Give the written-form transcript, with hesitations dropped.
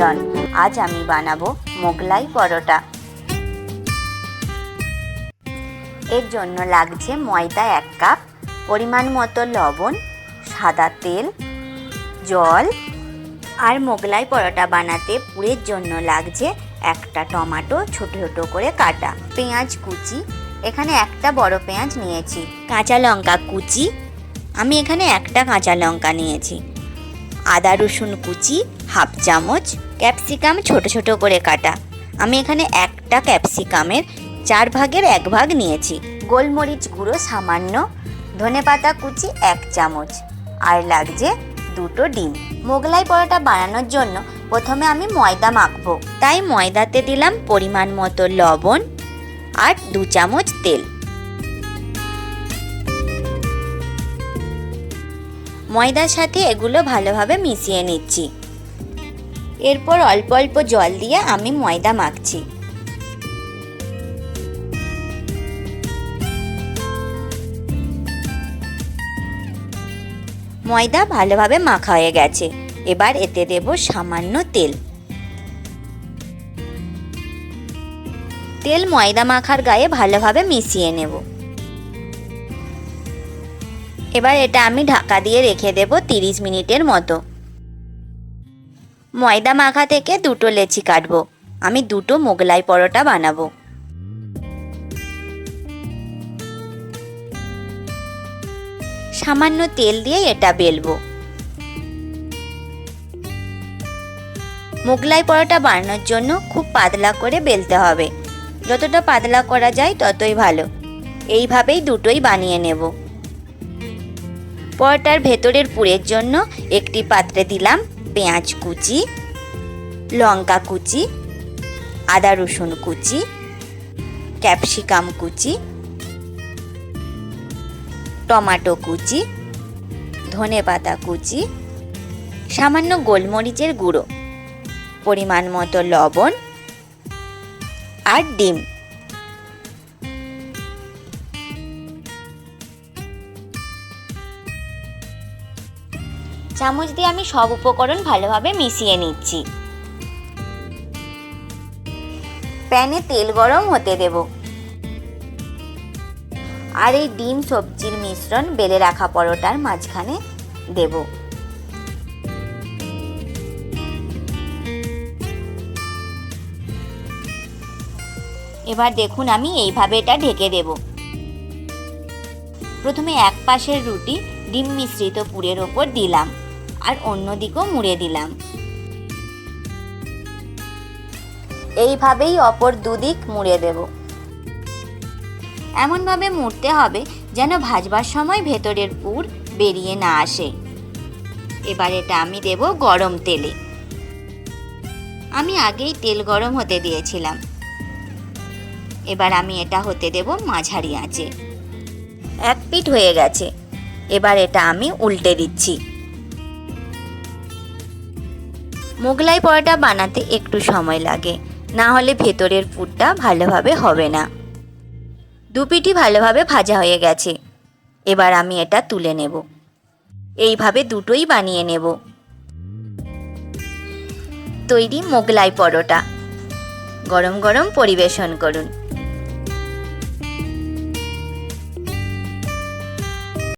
মিশ্রণ। আজ আমি বানাবো মোগলাই পরোটা। এর জন্য লাগছে ময়দা 1 কাপ, পরিমাণ মতো লবণ, সাদা তেল, জল। আর মোগলাই পরোটা বানাতে পুরের জন্য লাগছে একটা টমেটো ছোট ছোট করে কাটা, পেঁয়াজ কুচি, এখানে একটা বড় পেঁয়াজ নিয়েছি, কাঁচা লঙ্কা কুচি, আমি এখানে একটা কাঁচা লঙ্কা নিয়েছি, আদা রসুন কুচি হাফ চামচ, ক্যাপসিকাম ছোট ছোট করে কাটা, আমি এখানে একটা ক্যাপসিকামের 4 ভাগের 1 ভাগ নিয়েছি, গোলমরিচ গুঁড়ো সামান্য, ধনেপাতা কুচি 1 চামচ, আর লাগছে 2টো ডিম। মোগলাই পরোটা বানানোর জন্য প্রথমে আমি ময়দা মাখবো, তাই ময়দাতে দিলাম পরিমাণ মতো লবণ আর 2 চামচ তেল। ময়দার সাথে এগুলো ভালোভাবে মিশিয়ে নিচ্ছি। এরপর অল্প অল্প জল দিয়ে আমি ময়দা মাখছি। ময়দা ভালোভাবে মাখা হয়ে গেছে, এবার এতে দেব সামান্য তেল। তেল ময়দা মাখার গায়ে ভালোভাবে মিশিয়ে নেব। এবার এটা আমি ঢাকা দিয়ে রেখে দেব 30 মিনিটের মতো। ময়দা মাখা থেকে 2টো লেচি কাটবো, আমি 2টো মোগলাই পরোটা বানাবো। সামান্য তেল দিয়ে এটা বেলবো। মোগলাই পরোটা বানানোর জন্য খুব পাতলা করে বেলতে হবে, যতটা পাতলা করা যায় ততই ভালো। এইভাবেই 2টোই বানিয়ে নেব। পরোটার ভেতরের পুরের জন্য একটি পাত্রে দিলাম পেঁয়াজ কুচি, লঙ্কা কুচি, আদা রসুন কুচি, ক্যাপসিকাম কুচি, টমেটো কুচি, ধনেপাতা কুচি, সামান্য গোলমরিচের গুঁড়ো, পরিমাণ মতো লবণ আর ডিম। চামচ দিয়ে আমি সব উপকরণ ভালোভাবে মিশিয়ে নিচ্ছি। প্যানে তেল গরম হতে দেব, আর এই ডিম সবজির মিশ্রণ বেলে রাখা পরোটার মাঝখানে দেব। এবার দেখুন আমি এইভাবে এটা ঢেকে দেব। প্রথমে এক পাশের রুটি ডিম মিশ্রিত পুরের ওপর দিলাম আর অন্য দিকেও মুড়ে দিলাম। এইভাবেই অপর দুদিক মুড়ে দেব। এমনভাবে মুড়তে হবে যেন ভাজবার সময় ভেতরের পুর বেরিয়ে না আসে। এবার এটা আমি দেব গরম তেলে। আমি আগেই তেল গরম হতে দিয়েছিলাম। এবার আমি এটা হতে দেব মাঝারি আঁচে। এক পিঠ হয়ে গেছে, এবার এটা আমি উল্টে দিচ্ছি। মোগলাই পরোটা বানাতে একটু সময় লাগে, না হলে ভেতরের পুরটা ভালোভাবে হবে না। 2 পিঠই ভালোভাবে ভাজা হয়ে গেছে, এবার আমি এটা তুলে নেব। এইভাবে 2টোই বানিয়ে নেব। তৈরি মোগলাই পরোটা। গরম গরম পরিবেশন করুন।